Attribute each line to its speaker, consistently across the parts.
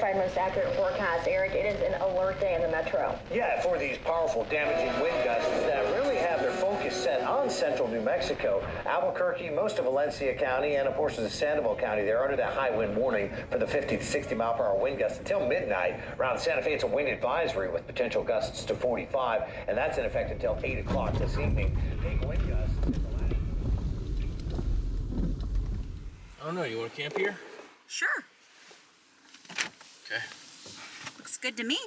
Speaker 1: verified, most accurate forecast. Eric, it is an alert day in the metro.
Speaker 2: Yeah, for these powerful, damaging wind gusts that really have their focus set on central New Mexico, Albuquerque, most of Valencia County, and of course the Sandoval County. They're under that high wind warning for the 50 to 60 mile per hour wind gusts until midnight. Around Santa Fe, it's a wind advisory with potential gusts to 45, and that's in effect until 8 o'clock this evening. Big wind gusts.
Speaker 3: I don't know, you want to camp here?
Speaker 4: Sure.
Speaker 3: Okay.
Speaker 4: Looks good to me.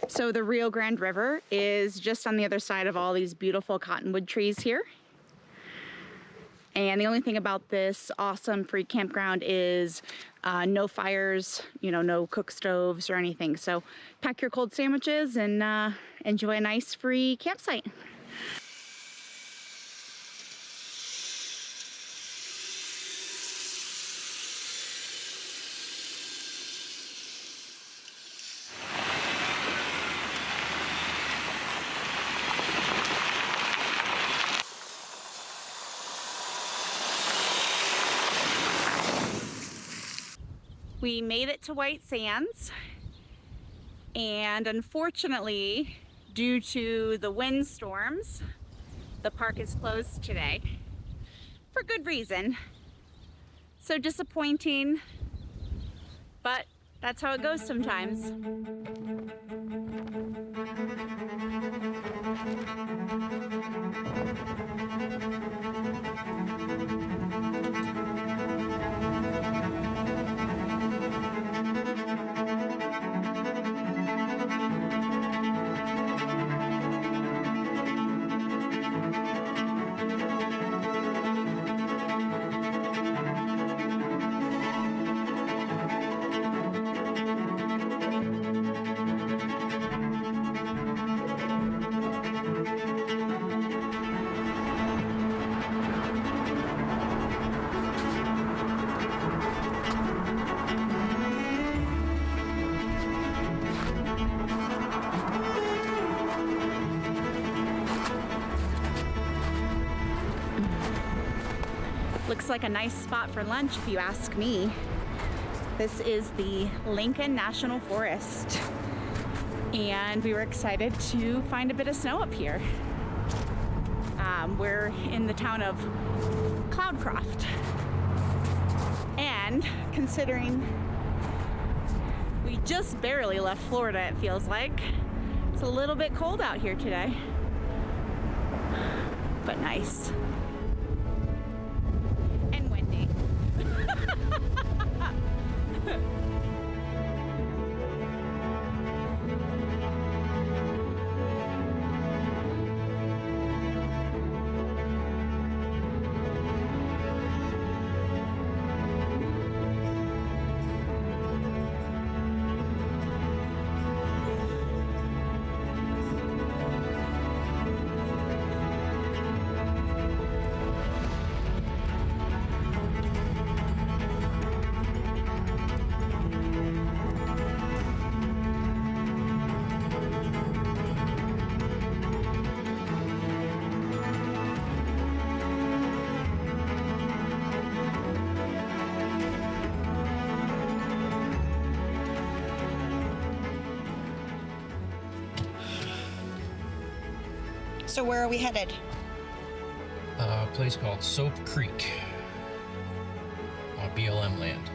Speaker 5: So the Rio Grande River is just on the other side of all these beautiful cottonwood trees here. And the only thing about this awesome free campground is no fires, you know, no cook stoves or anything. So pack your cold sandwiches and enjoy a nice free campsite. We made it to White Sands, and unfortunately, due to the windstorms, the park is closed today for good reason. So disappointing, but that's how it goes sometimes. Looks like a nice spot for lunch if you ask me. This is the Lincoln National Forest, and we were excited to find a bit of snow up here. We're in the town of Cloudcroft, and considering we just barely left Florida, it feels like, it's a little bit cold out here today, but nice.
Speaker 4: So where are we headed?
Speaker 3: A place called Soap Creek on BLM land.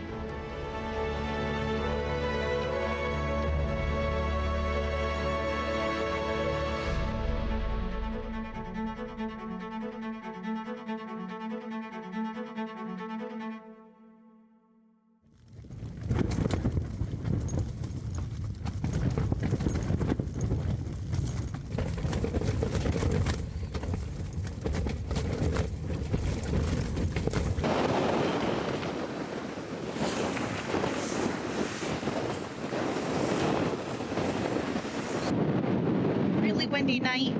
Speaker 5: Windy night.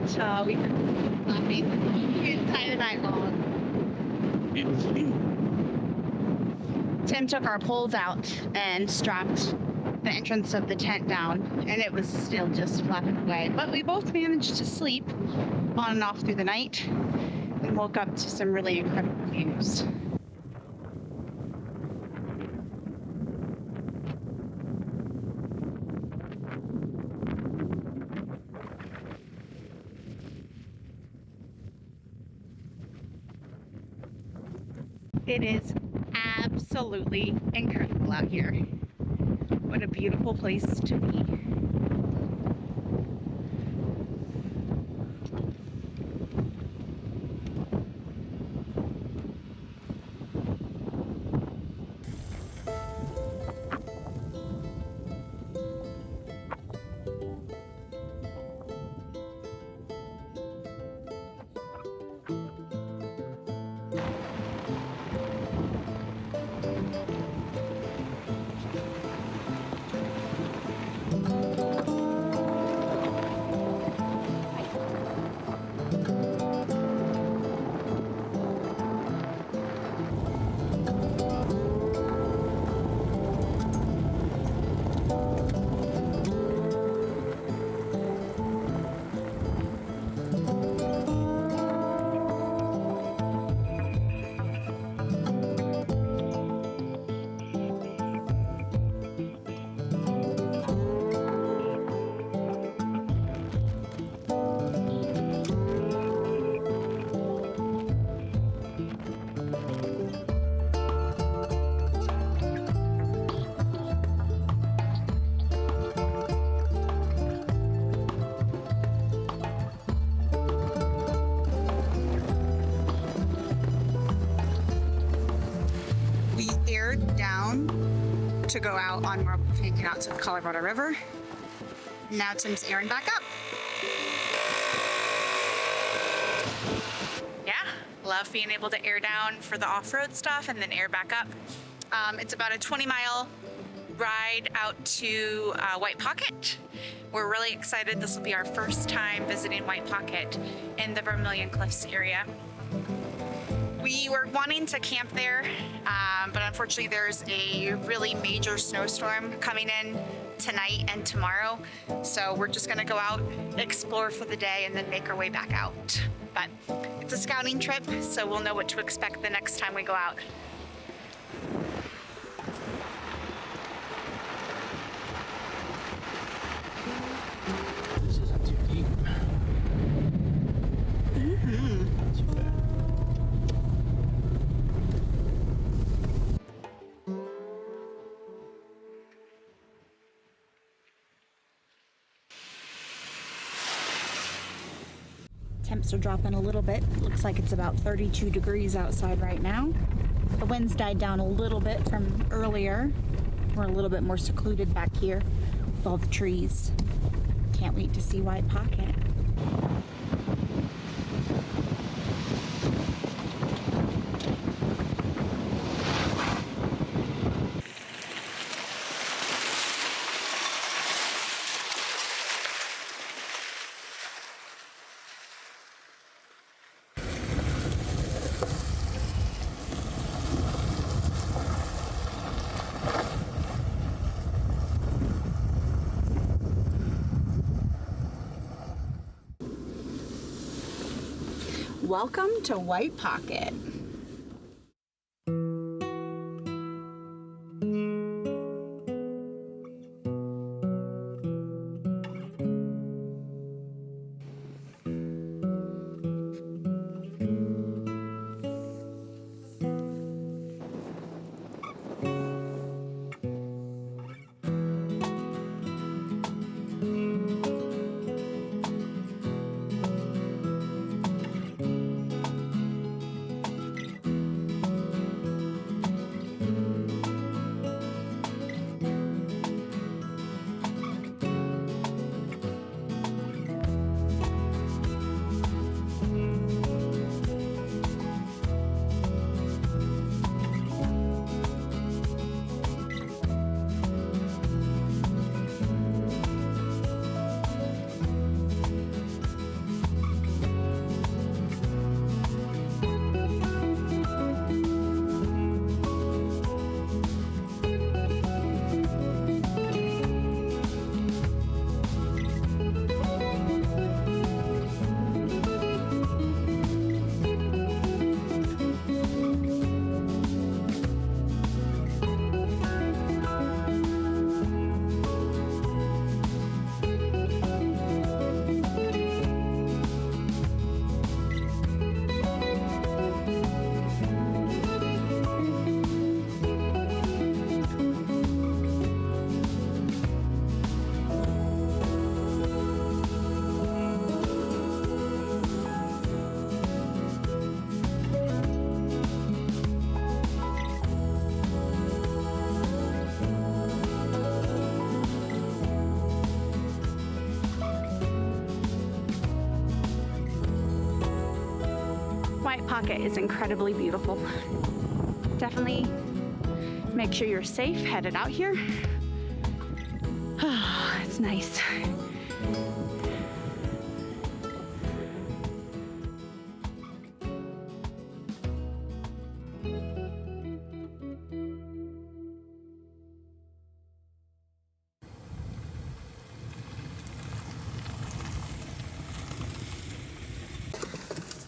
Speaker 5: We were laughing the entire night long. Tim took our poles out and strapped the entrance of the tent down, and it was still just flapping away. But we both managed to sleep on and off through the night and woke up to some really incredible views. It is absolutely incredible out here. What a beautiful place to be. We aired down to go out on taking out to the Colorado River. Now Tim's airing back up. Yeah, love being able to air down for the off-road stuff and then air back up. It's about a 20-mile ride out to White Pocket. We're really excited. This will be our first time visiting White Pocket in the Vermillion Cliffs area. We were wanting to camp there, but unfortunately there's a really major snowstorm coming in tonight and tomorrow. So we're just gonna go out, explore for the day, and then make our way back out. But it's a scouting trip, so we'll know what to expect the next time we go out.
Speaker 3: This isn't too deep. Not too bad.
Speaker 5: Temps are dropping a little bit. Looks like it's about 32 degrees outside right now. The wind's died down a little bit from earlier. We're a little bit more secluded back here with all the trees. Can't wait to see White Pocket. Welcome to White Pocket. White Pocket is incredibly beautiful. Definitely make sure you're safe headed out here. Oh, it's nice.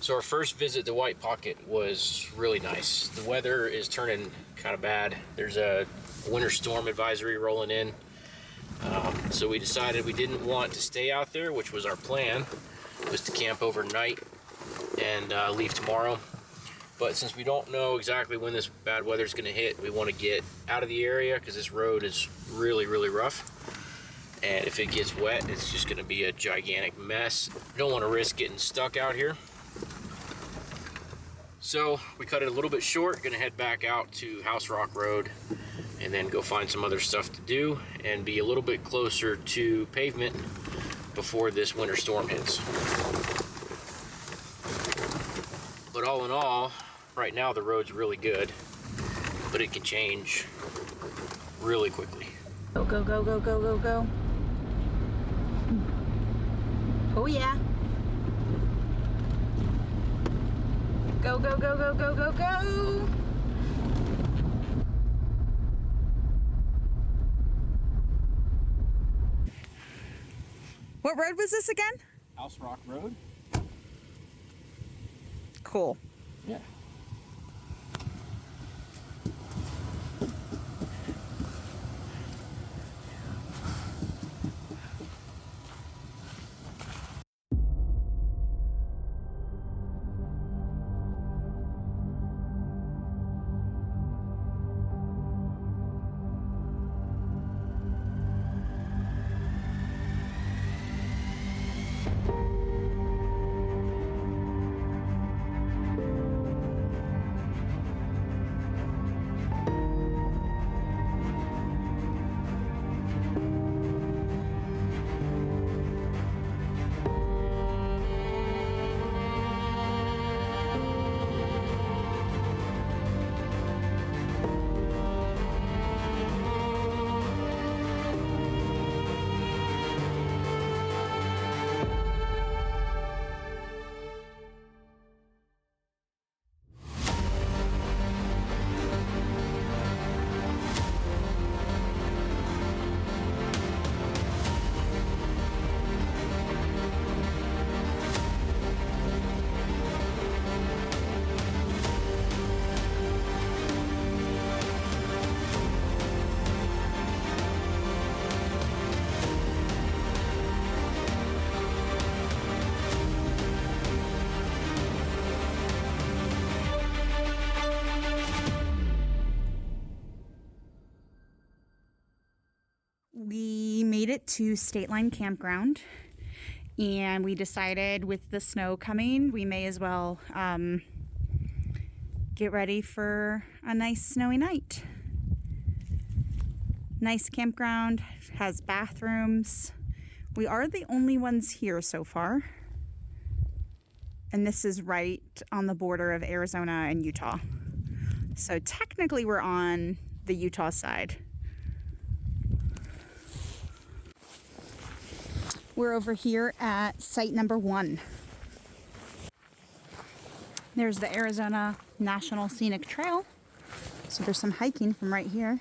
Speaker 3: So our first visit to White Pocket was really nice. The weather is turning kind of bad. There's a winter storm advisory rolling in. So we decided we didn't want to stay out there, which was our plan, was to camp overnight and leave tomorrow. But since we don't know exactly when this bad weather is going to hit, we want to get out of the area because this road is really, really rough. And if it gets wet, it's just going to be a gigantic mess. We don't want to risk getting stuck out here. So we cut it a little bit short, gonna head back out to House Rock Road and then go find some other stuff to do and be a little bit closer to pavement before this winter storm hits. But all in all, right now the road's really good, but it can change really quickly.
Speaker 5: Go, go, go, go, go, go, go. Oh yeah. Go, go, go, go, go, go, go. What road was this again?
Speaker 3: House Rock Road?
Speaker 5: Cool.
Speaker 3: Yeah.
Speaker 5: We made it to Stateline Campground, and we decided with the snow coming, we may as well get ready for a nice snowy night. Nice campground, has bathrooms. We are the only ones here so far. And this is right on the border of Arizona and Utah. So technically we're on the Utah side. We're over here at site number 1. There's the Arizona National Scenic Trail. So there's some hiking from right here.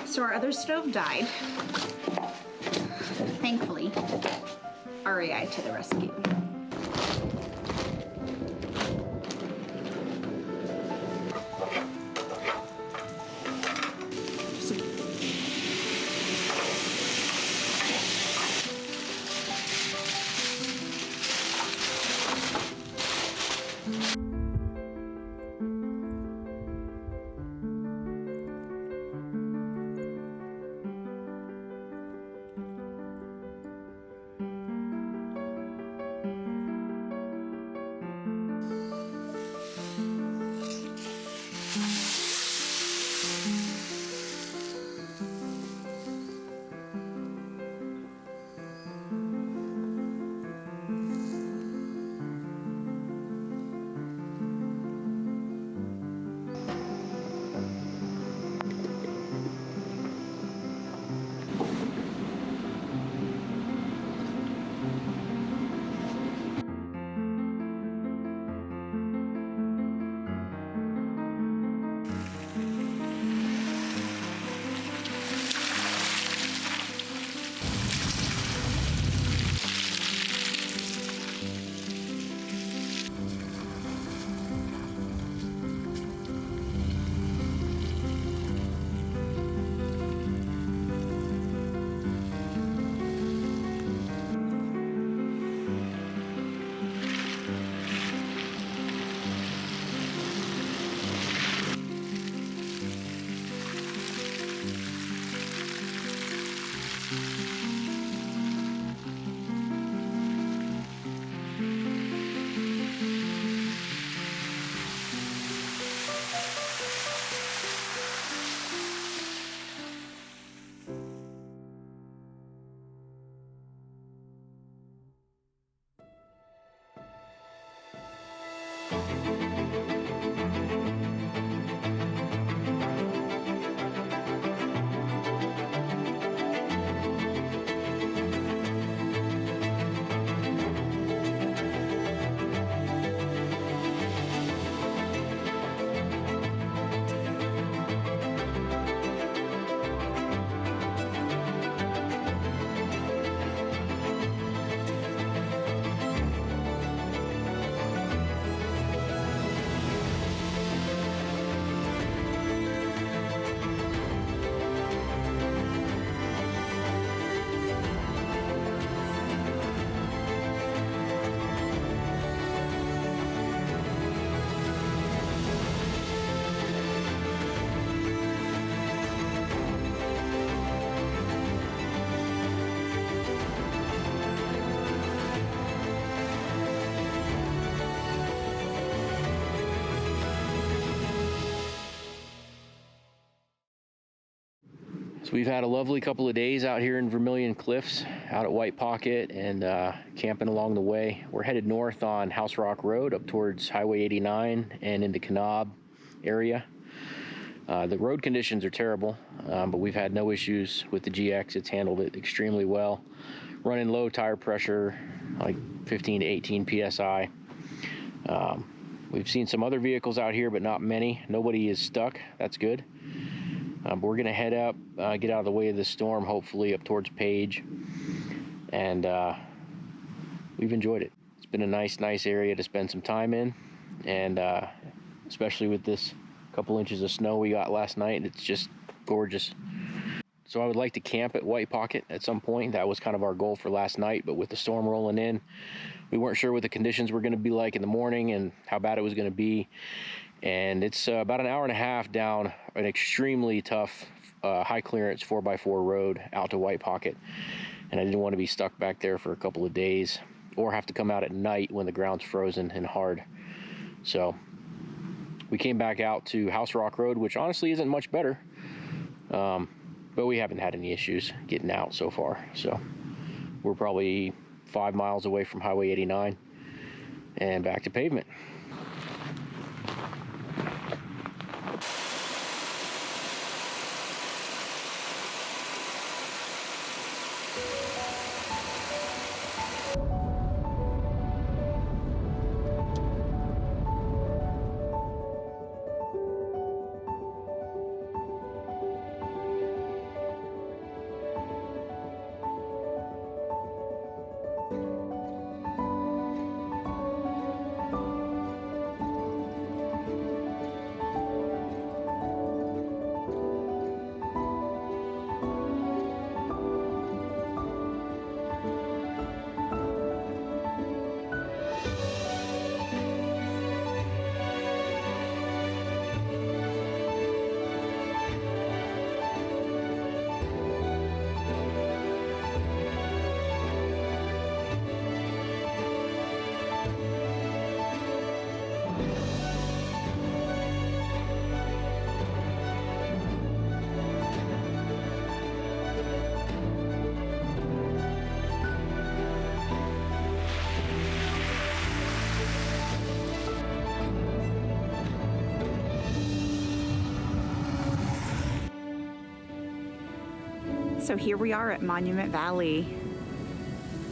Speaker 5: So our other stove died. Thankfully, REI to the rescue.
Speaker 3: So we've had a lovely couple of days out here in Vermillion Cliffs, out at White Pocket, and camping along the way. We're headed north on House Rock Road up towards Highway 89 and into Kanab area. The road conditions are terrible, but we've had no issues with the GX. It's handled it extremely well. Running low tire pressure, like 15 to 18 PSI. We've seen some other vehicles out here, but not many. Nobody is stuck. That's good. But we're going to head up, get out of the way of the storm, hopefully up towards Page. And we've enjoyed it. It's been a nice area to spend some time in. And especially with this couple inches of snow we got last night, it's just gorgeous. So I would like to camp at White Pocket at some point. That was kind of our goal for last night, but with the storm rolling in, we weren't sure what the conditions were going to be like in the morning and how bad it was going to be. And it's about an hour and a half down an extremely tough high clearance 4x4 road out to White Pocket. And I didn't want to be stuck back there for a couple of days or have to come out at night when the ground's frozen and hard. So we came back out to House Rock Road, which honestly isn't much better. But we haven't had any issues getting out so far. So we're probably 5 miles away from Highway 89 and back to pavement.
Speaker 5: So here we are at Monument Valley.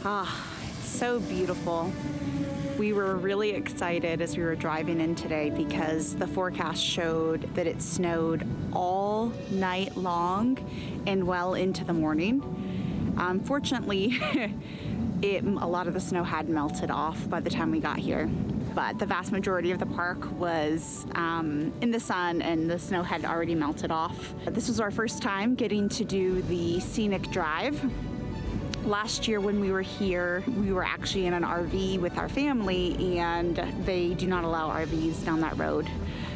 Speaker 5: It's so beautiful. We were really excited as we were driving in today because the forecast showed that it snowed all night long and well into the morning. Fortunately, a lot of the snow had melted off by the time we got here. But the vast majority of the park was in the sun and the snow had already melted off. This was our first time getting to do the scenic drive. Last year when we were here, we were actually in an RV with our family and they do not allow RVs down that road.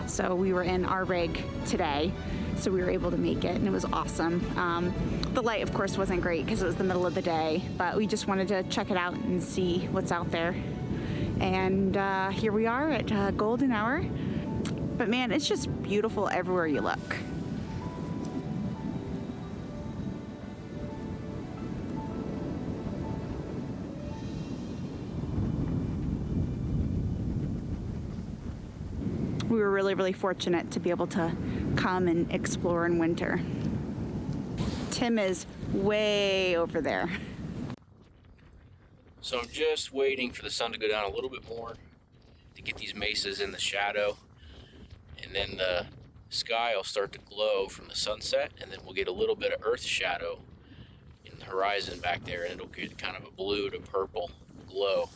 Speaker 5: So we were in our rig today, so we were able to make it and it was awesome. The light of course wasn't great because it was the middle of the day, but we just wanted to check it out and see what's out there. And here we are at golden hour. But man, it's just beautiful everywhere you look. We were really fortunate to be able to come and explore in winter. Tim is way over there.
Speaker 3: So I'm just waiting for the sun to go down a little bit more to get these mesas in the shadow, and then the sky will start to glow from the sunset, and then we'll get a little bit of earth shadow in the horizon back there, and it'll get kind of a blue to purple glow.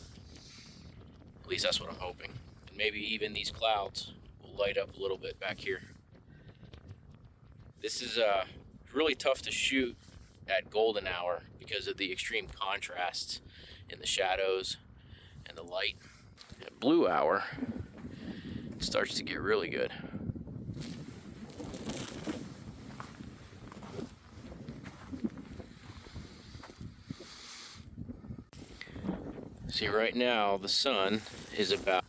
Speaker 3: At least that's what I'm hoping. And maybe even these clouds will light up a little bit back here. This is really tough to shoot at golden hour because of the extreme contrasts in the shadows and the light. At blue hour, it starts to get really good. See, right now the sun is about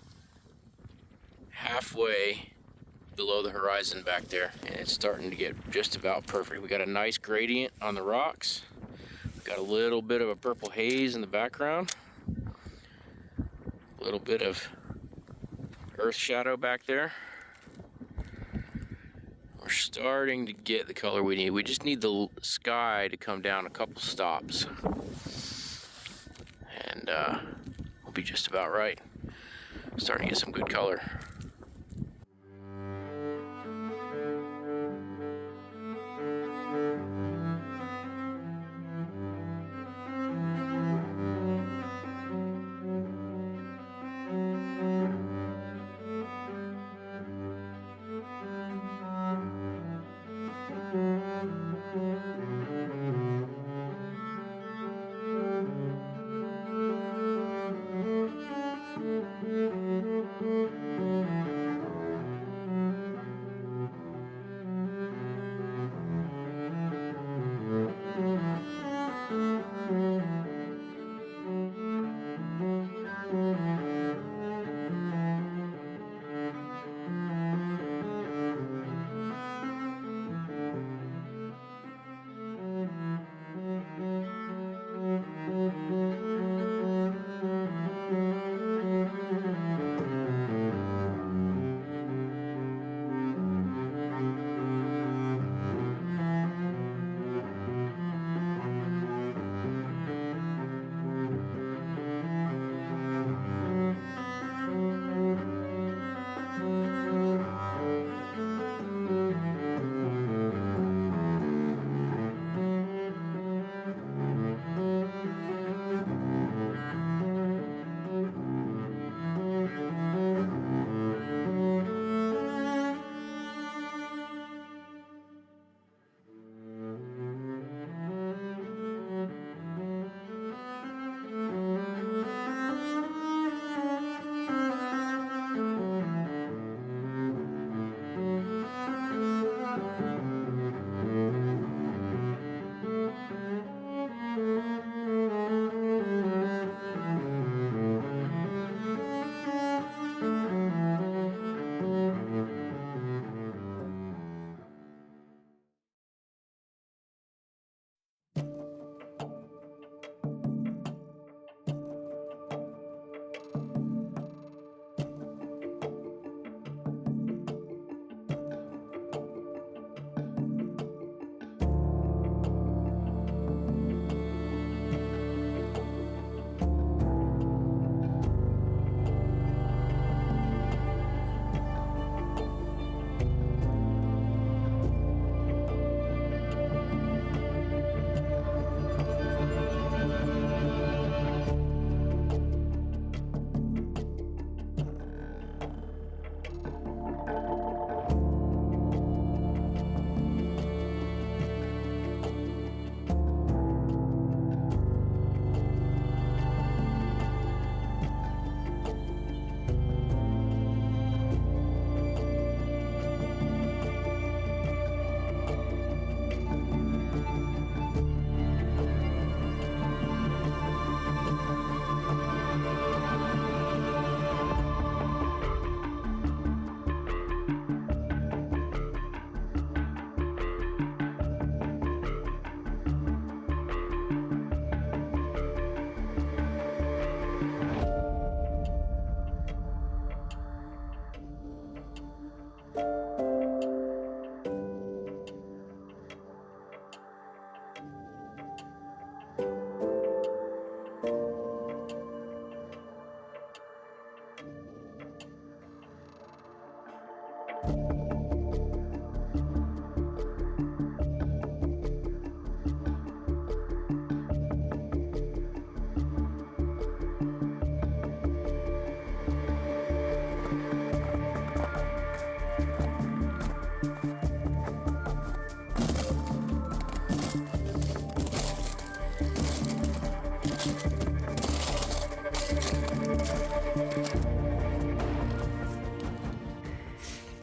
Speaker 3: halfway below the horizon back there, and it's starting to get just about perfect. We got a nice gradient on the rocks. We got a little bit of a purple haze in the background. A little bit of earth shadow back there. We're starting to get the color we need. We just need the sky to come down a couple stops, and we'll be just about right. Starting to get some good color.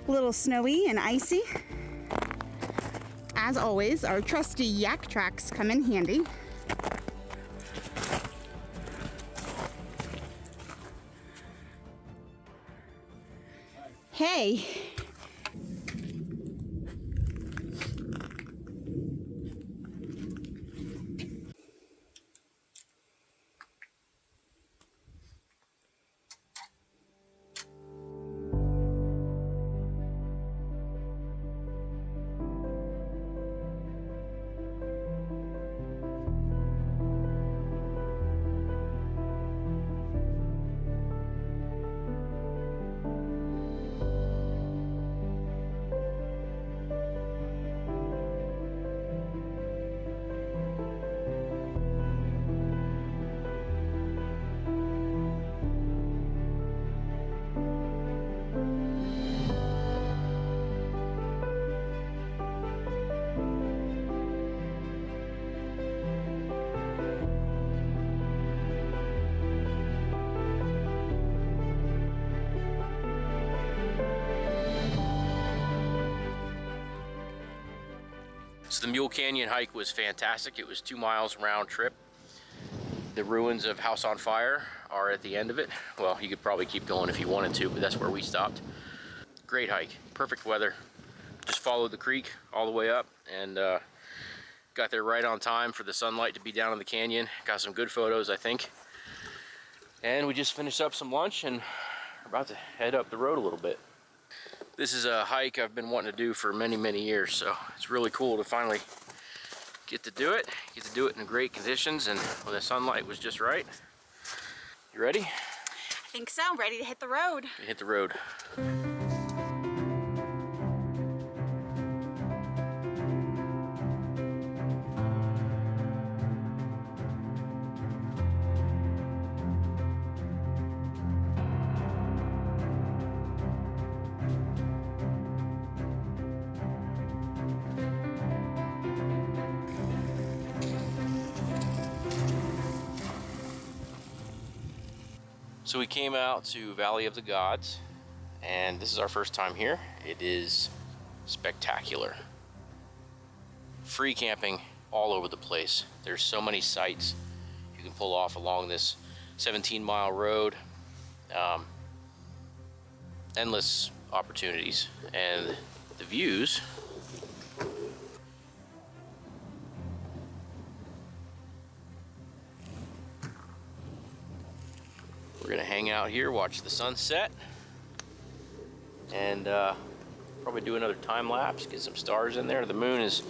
Speaker 5: A little snowy and icy. As always, our trusty yak tracks come in handy. Hey,
Speaker 3: the Mule Canyon hike was fantastic. It was 2 miles round trip. The ruins of House on Fire are at the end of it. Well, you could probably keep going if you wanted to, but that's where we stopped. Great hike, perfect weather. Just followed the creek all the way up and got there right on time for the sunlight to be down in the canyon. Got some good photos, I think. And we just finished up some lunch and we're about to head up the road a little bit. This is a hike I've been wanting to do for many, many years, so it's really cool to finally get to do it. Get to do it in great conditions and when the sunlight was just right. You ready?
Speaker 4: I think so. Ready to hit the road.
Speaker 3: Hit the road. So we came out to Valley of the Gods, and this is our first time here. It is spectacular. Free camping all over the place. There's so many sites you can pull off along this 17-mile road. Endless opportunities, and the views. We're gonna hang out here, watch the sunset, and probably do another time lapse, get some stars in there. The moon is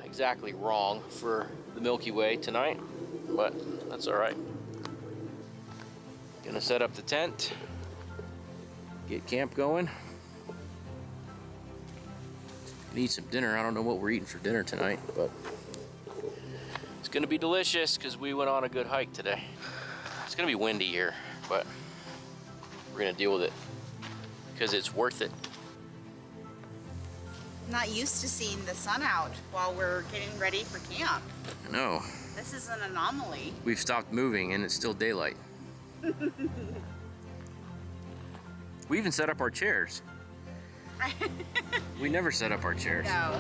Speaker 3: exactly wrong for the Milky Way tonight, but that's all right. Gonna set up the tent, get camp going, and eat some dinner. I don't know what we're eating for dinner tonight, but it's gonna be delicious because we went on a good hike today. It's gonna be windy here, but we're gonna deal with it because it's worth it.
Speaker 4: I'm not used to seeing the sun out while we're getting ready for camp.
Speaker 3: I know.
Speaker 4: This is an anomaly.
Speaker 3: We've stopped moving and it's still daylight. We even set up our chairs. We never set up our chairs.
Speaker 4: No.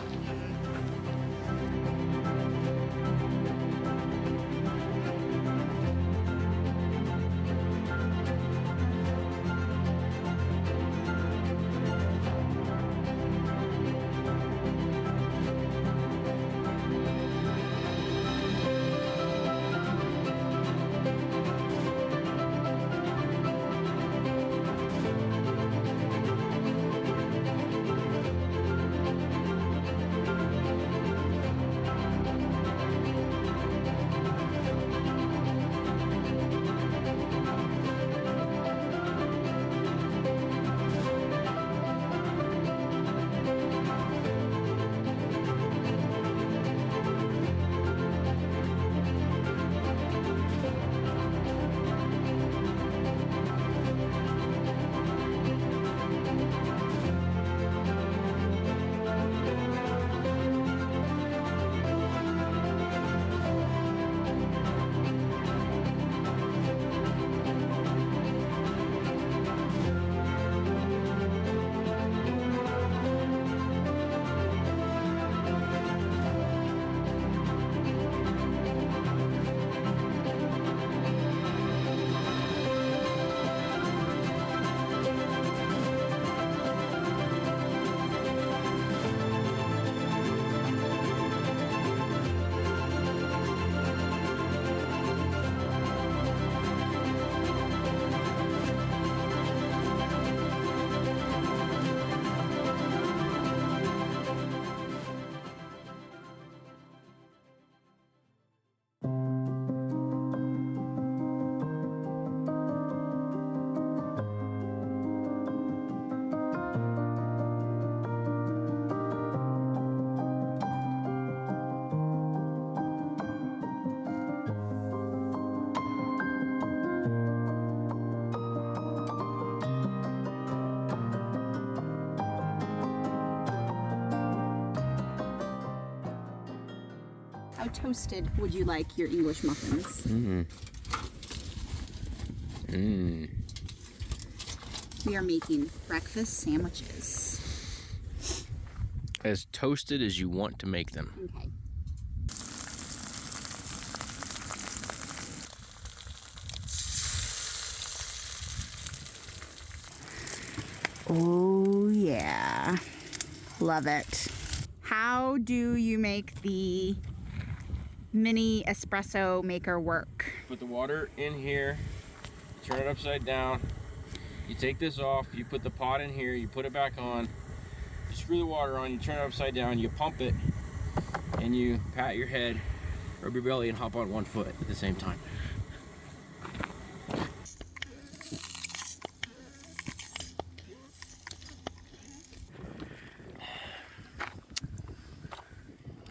Speaker 4: How toasted would you like your English muffins? We are making breakfast sandwiches.
Speaker 3: As toasted as you want to make them.
Speaker 4: Okay. Oh yeah, love it. How do you make the mini espresso maker work?
Speaker 3: Put the water in here, turn it upside down. You take this off, you put the pot in here, you put it back on, you screw the water on, you turn it upside down, you pump it, and you pat your head, rub your belly, and hop on one foot at the same time.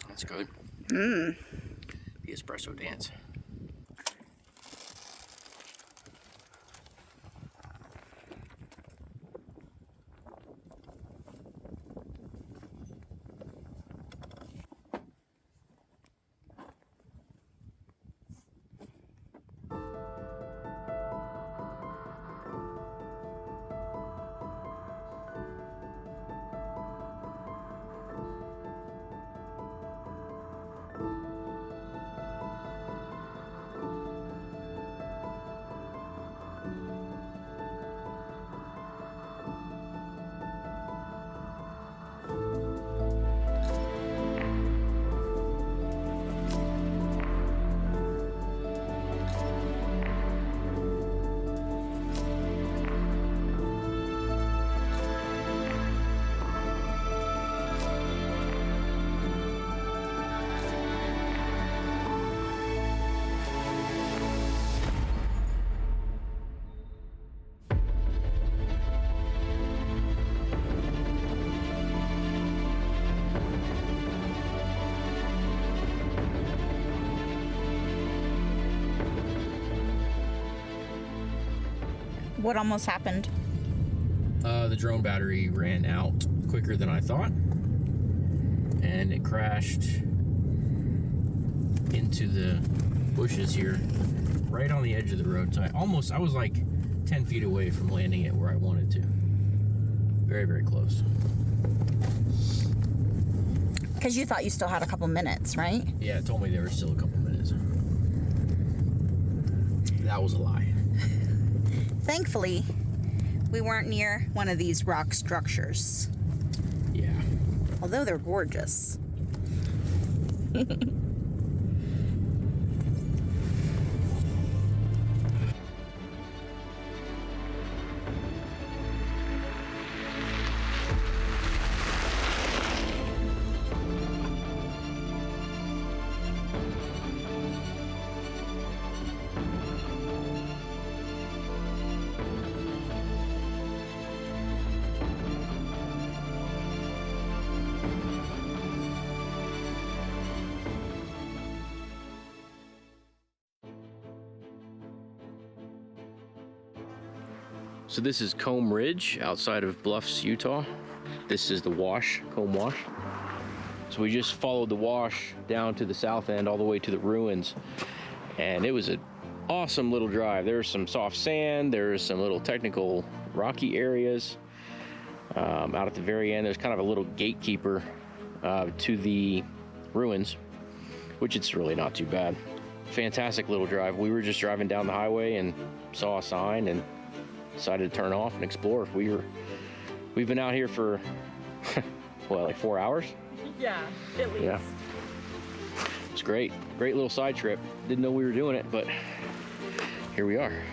Speaker 3: That's good. The espresso dance.
Speaker 4: What almost happened?
Speaker 3: The drone battery ran out quicker than I thought, and it crashed into the bushes here, right on the edge of the road. So I was like 10 feet away from landing it where I wanted to. Very, very close.
Speaker 4: Because you thought you still had a couple minutes, right?
Speaker 3: Yeah, it told me there was still a couple minutes. That was a lie.
Speaker 4: Thankfully, we weren't near one of these rock structures.
Speaker 3: Yeah.
Speaker 4: Although they're gorgeous.
Speaker 3: So this is Comb Ridge outside of Bluffs, Utah. This is the wash, Comb Wash. So we just followed the wash down to the south end all the way to the ruins. And it was an awesome little drive. There's some soft sand, there's some little technical rocky areas. Out at the very end, there's kind of a little gatekeeper to the ruins, which it's really not too bad. Fantastic little drive. We were just driving down the highway and saw a sign and decided to turn off and explore. We've been out here for what, like 4 hours?
Speaker 5: Yeah, at least.
Speaker 3: Yeah. It's great. Great little side trip. Didn't know we were doing it, but here we are.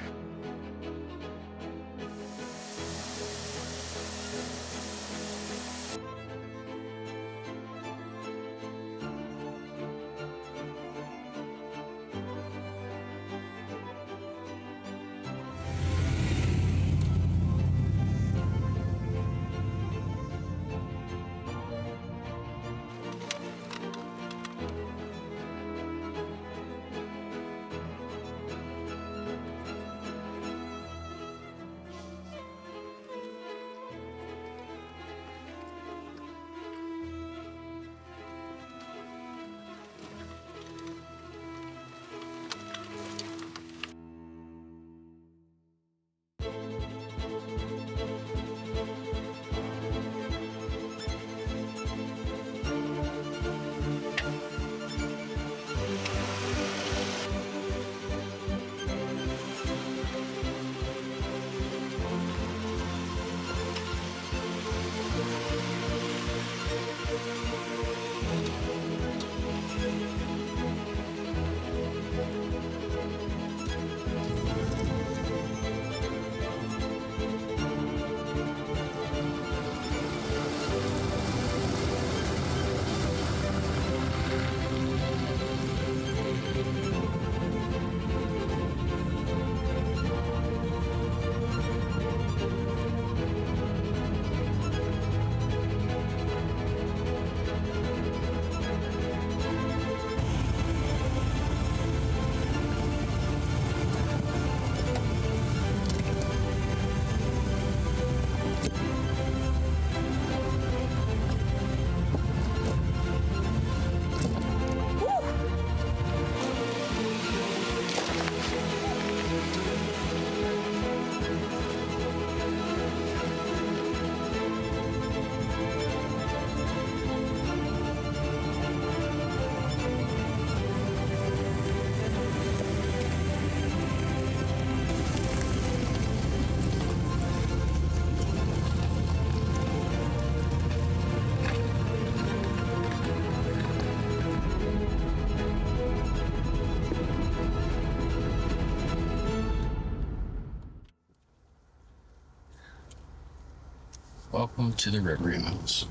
Speaker 3: Welcome to the Riverhouse.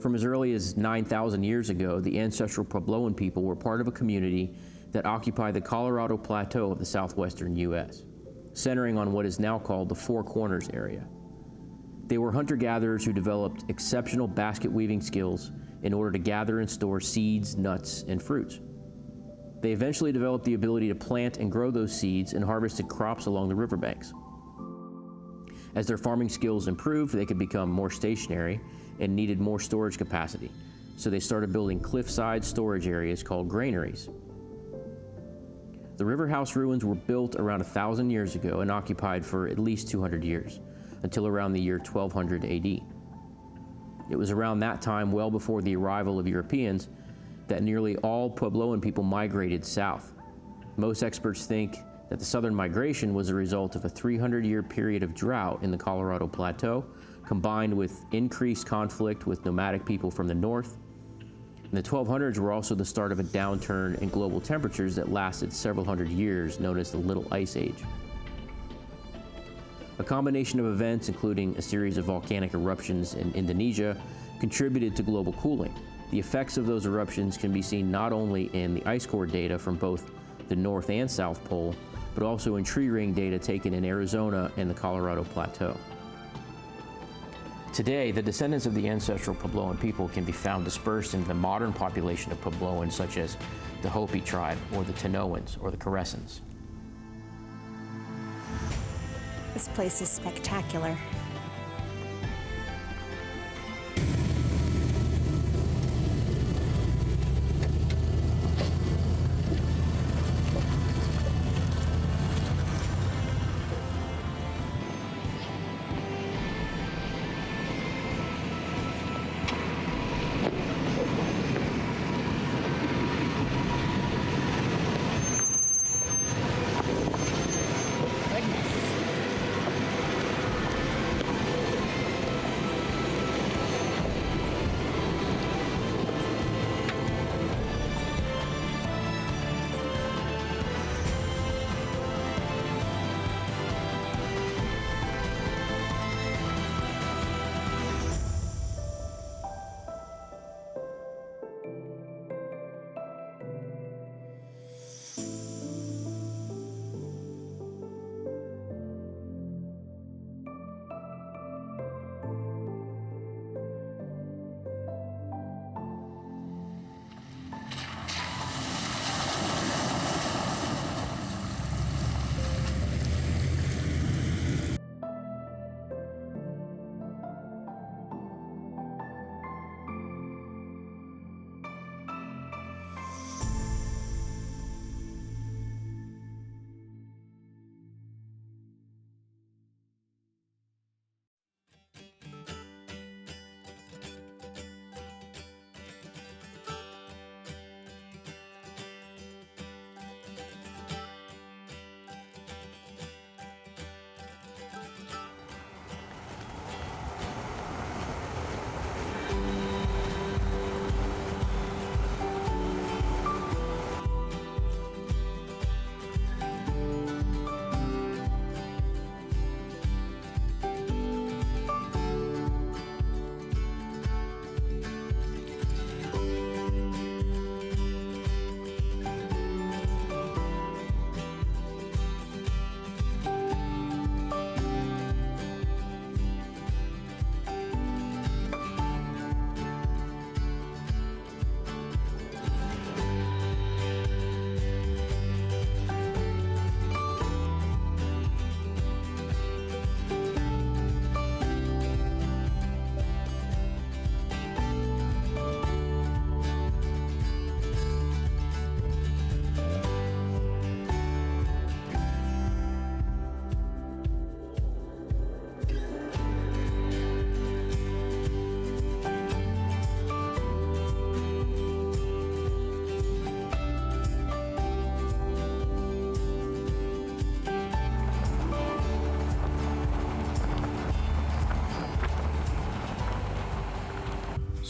Speaker 6: From as early as 9,000 years ago, the ancestral Puebloan people were part of a community that occupied the Colorado Plateau of the southwestern U.S., centering on what is now called the Four Corners area. They were hunter-gatherers who developed exceptional basket weaving skills in order to gather and store seeds, nuts, and fruits. They eventually developed the ability to plant and grow those seeds and harvested crops along the riverbanks. As their farming skills improved, they could become more stationary and needed more storage capacity, so they started building cliffside storage areas called granaries. The Riverhouse ruins were built around 1,000 years ago and occupied for at least 200 years, until around the year 1200 AD. It was around that time, well before the arrival of Europeans, that nearly all Puebloan people migrated south. Most experts think that the southern migration was a result of a 300-year period of drought in the Colorado Plateau, combined with increased conflict with nomadic people from the north. And the 1200s were also the start of a downturn in global temperatures that lasted several hundred years, known as the Little Ice Age. A combination of events, including a series of volcanic eruptions in Indonesia, contributed to global cooling. The effects of those eruptions can be seen not only in the ice core data from both the North and South Pole, but also in tree ring data taken in Arizona and the Colorado Plateau. Today, the descendants of the ancestral Puebloan people can be found dispersed in the modern population of Puebloans, such as the Hopi tribe, or the Tanoans, or the Crescents.
Speaker 4: This place is spectacular.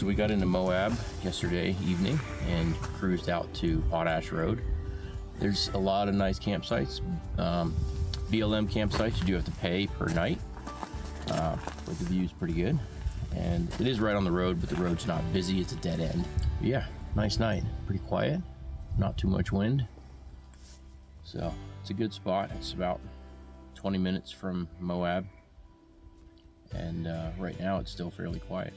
Speaker 3: So we got into Moab yesterday evening and cruised out to Potash Road. There's a lot of nice campsites.
Speaker 6: BLM campsites, you do have to pay per night, but the view's pretty good. And it is right on the road, but the road's not busy, it's a dead end. But yeah, nice night, pretty quiet, not too much wind. So it's a good spot. It's about 20 minutes from Moab. And right now it's still fairly quiet.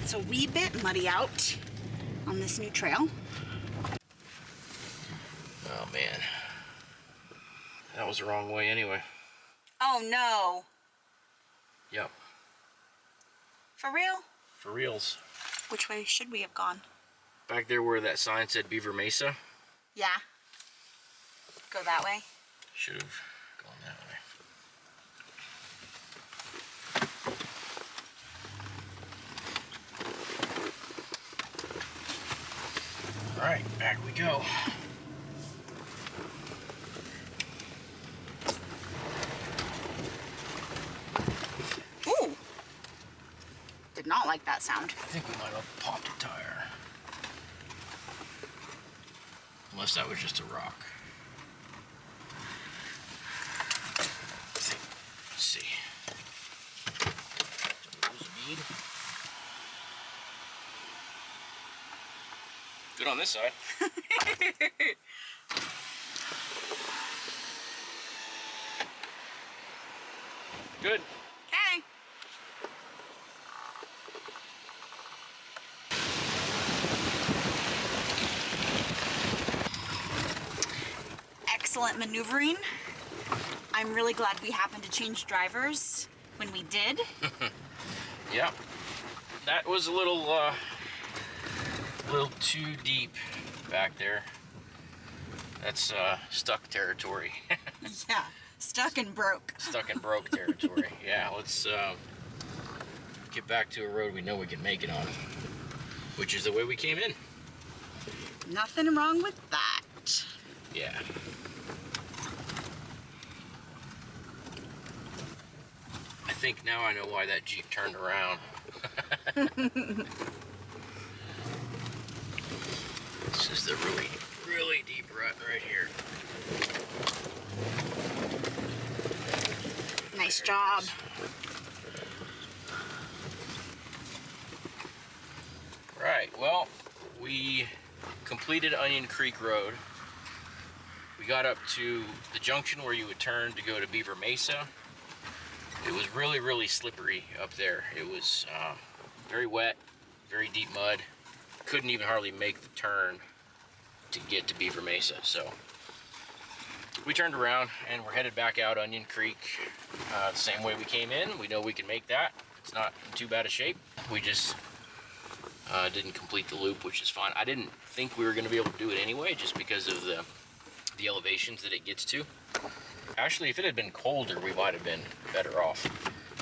Speaker 4: It's a wee bit muddy out on this new trail.
Speaker 3: Oh man, that was the wrong way anyway.
Speaker 4: Oh no.
Speaker 3: Yep,
Speaker 4: For real?
Speaker 3: for reals.
Speaker 4: Which way should we have gone?
Speaker 3: Back there where that sign said Beaver Mesa,
Speaker 4: Yeah. Go that way?
Speaker 3: should have gone that way. All right, back we go.
Speaker 4: that sound.
Speaker 3: I think we might have popped a tire. Unless that was just a rock. Let's see. Lose a bead. Good on this side. Good.
Speaker 4: Okay. Excellent maneuvering. I'm really glad we happened to change drivers when we did.
Speaker 3: Yeah. That was a little too deep back there. That's stuck territory.
Speaker 4: Yeah, stuck and broke.
Speaker 3: Stuck and broke territory. Yeah, let's get back to a road we know we can make it on, which is the way we came in.
Speaker 4: Nothing wrong with that.
Speaker 3: Yeah. I think now I know why that Jeep turned around. This is the really, really deep rut right here.
Speaker 4: Nice job.
Speaker 3: Right, well, we completed Onion Creek Road. We got up to the junction where you would turn to go to Beaver Mesa. It was really, really slippery up there. It was very wet, very deep mud. Couldn't even hardly make the turn to get to Beaver Mesa. So we turned around and we're headed back out Onion Creek the same way we came in. We know we can make that. It's not in too bad a shape. We just didn't complete the loop, which is fine. I didn't think we were going to be able to do it anyway, just because of the elevations that it gets to. Actually, if it had been colder, we might have been better off.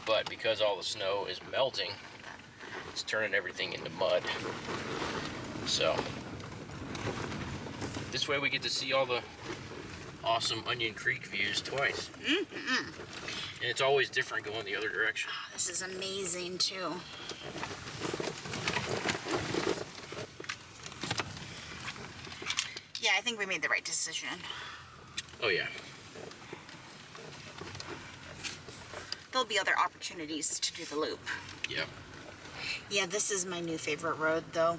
Speaker 3: But because all the snow is melting, it's turning everything into mud. So this way we get to see all the awesome Onion Creek views twice.
Speaker 4: Mm-hmm.
Speaker 3: And it's always different going the other direction.
Speaker 4: This is amazing too. Yeah, I think we made the right decision.
Speaker 3: Oh yeah.
Speaker 4: There'll be other opportunities to do the loop.
Speaker 3: Yep.
Speaker 4: Yeah, this is my new favorite road though.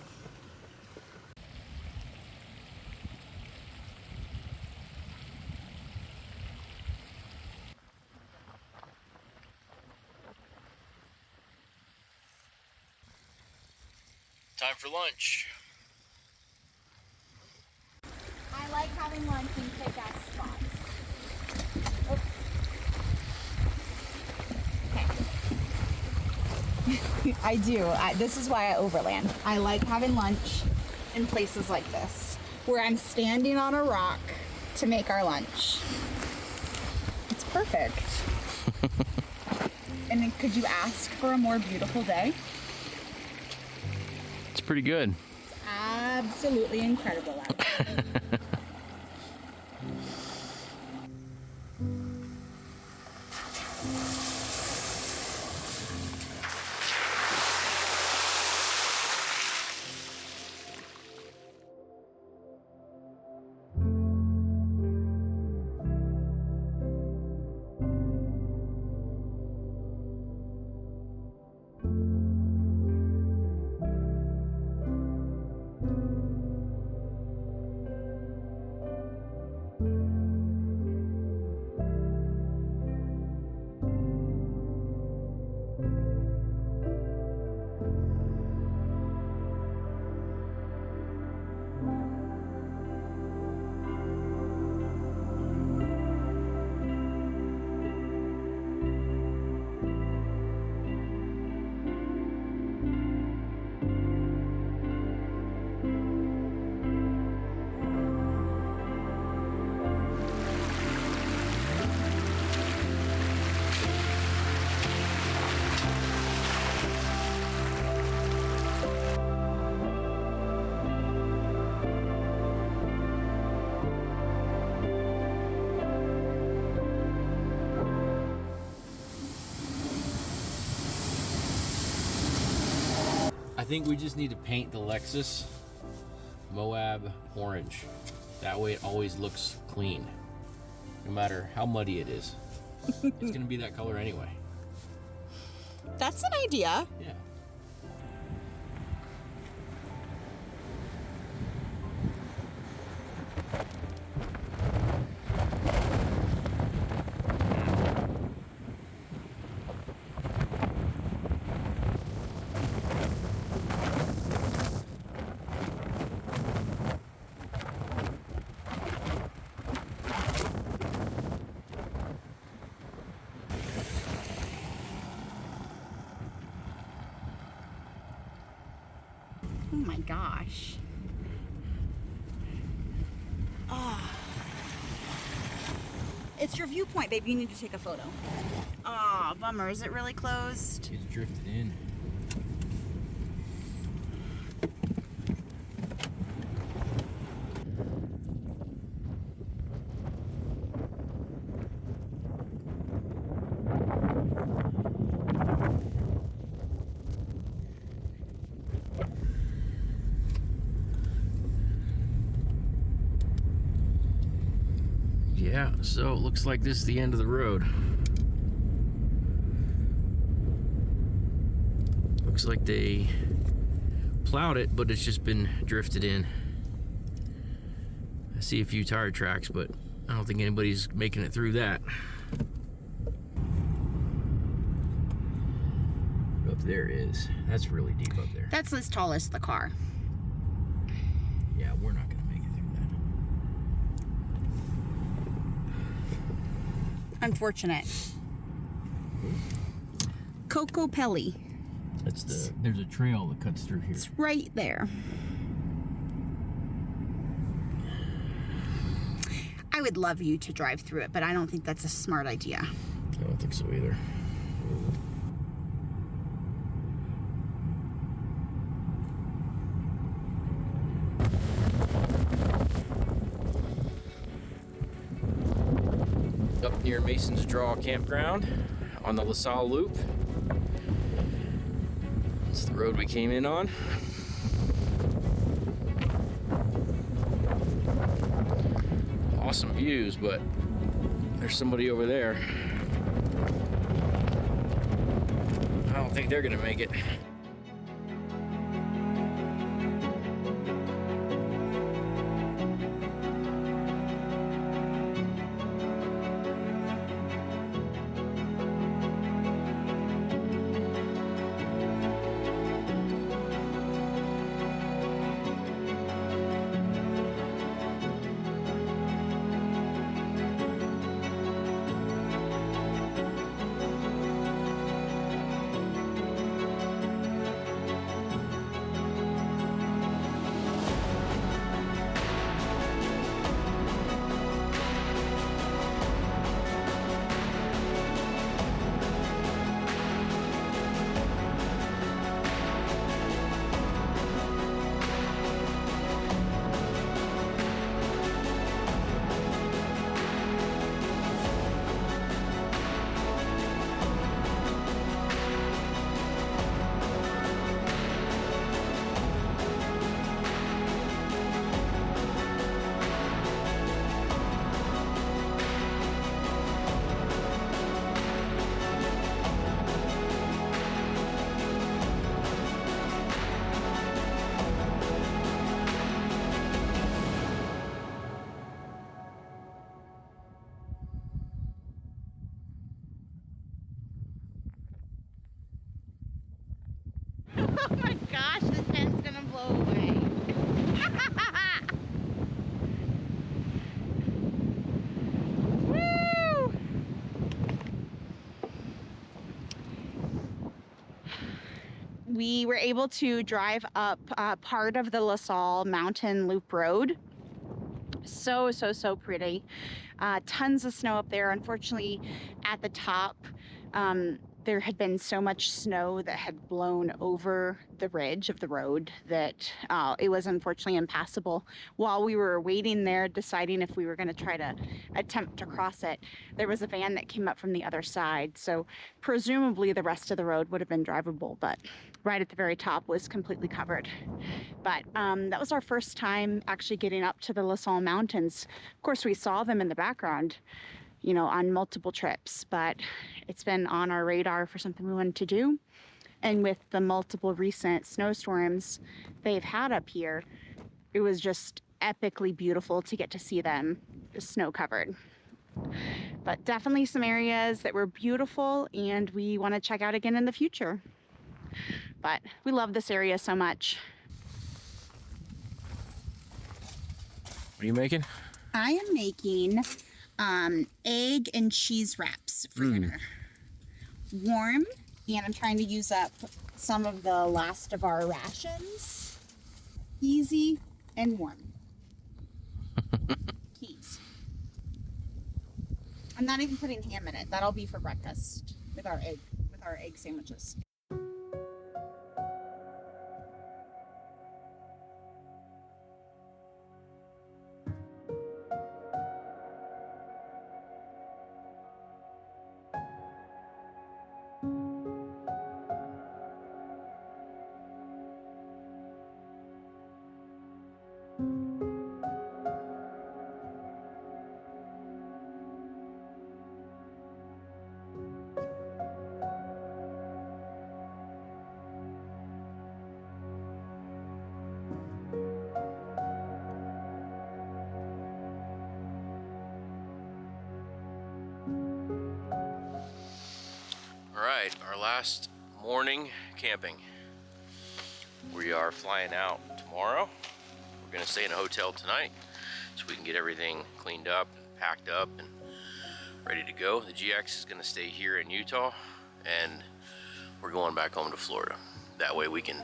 Speaker 3: Time for lunch.
Speaker 4: I like having lunch in kick-ass spots. Okay. I do. This is why I overland. I like having lunch in places like this, where I'm standing on a rock to make our lunch. It's perfect. And then could you ask for a more beautiful day?
Speaker 3: It's pretty good.
Speaker 4: It's absolutely incredible out there.
Speaker 3: I think we just need to paint the Lexus Moab orange. That way it always looks clean, no matter how muddy it is. It's gonna be that color anyway.
Speaker 5: That's an idea.
Speaker 3: Yeah.
Speaker 5: Oh my gosh. Oh. It's your viewpoint, babe. You need to take a photo. Oh, bummer. Is it really closed?
Speaker 3: It's drifted in. Yeah, so it looks like this is the end of the road. Looks like they plowed it, but it's just been drifted in. I see a few tire tracks, but I don't think anybody's making it through that. Up there is. That's really deep up there.
Speaker 5: That's as tall as the car.
Speaker 3: Yeah, we're not gonna make it through that.
Speaker 5: Unfortunate. Coco Pelli.
Speaker 3: There's a trail that cuts through here.
Speaker 5: It's right there. I would love you to drive through it, but I don't think that's a smart idea.
Speaker 3: I don't think so either. Up near Mason's Draw Campground on the LaSalle Loop. It's the road we came in on. Awesome views, but there's somebody over there. I don't think they're gonna make it.
Speaker 5: Oh my gosh, this tent's gonna blow away. Woo! We were able to drive up part of the Sal Mountain Loop Road. So pretty. Tons of snow up there. Unfortunately, at the top, there had been so much snow that had blown over the ridge of the road that it was unfortunately impassable. While we were waiting there, deciding if we were going to try to attempt to cross it, there was a van that came up from the other side. So presumably the rest of the road would have been drivable, but right at the very top was completely covered. But that was our first time actually getting up to the Sal Mountains. Of course, we saw them in the background, you know, on multiple trips, but it's been on our radar for something we wanted to do. And with the multiple recent snowstorms they've had up here, it was just epically beautiful to get to see them snow covered. But definitely some areas that were beautiful and we want to check out again in the future. But we love this area so much.
Speaker 3: What are you making?
Speaker 4: I am making egg and cheese wraps for dinner. Warm, and I'm trying to use up some of the last of our rations. Easy and warm. Keys. I'm not even putting ham in it. That'll be for breakfast with our egg sandwiches.
Speaker 3: All right, our last morning camping. We are flying out tomorrow. We're gonna stay in a hotel tonight so we can get everything cleaned up, packed up, and ready to go. The GX is gonna stay here in Utah, and we're going back home to Florida. That way we can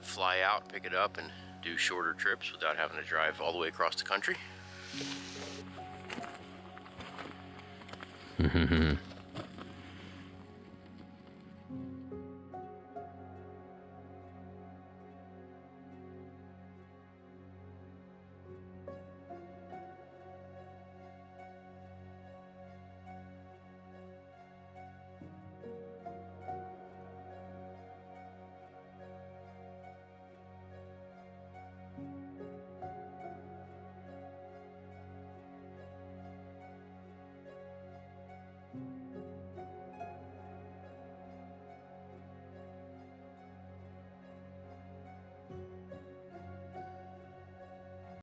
Speaker 3: fly out, pick it up, and do shorter trips without having to drive all the way across the country.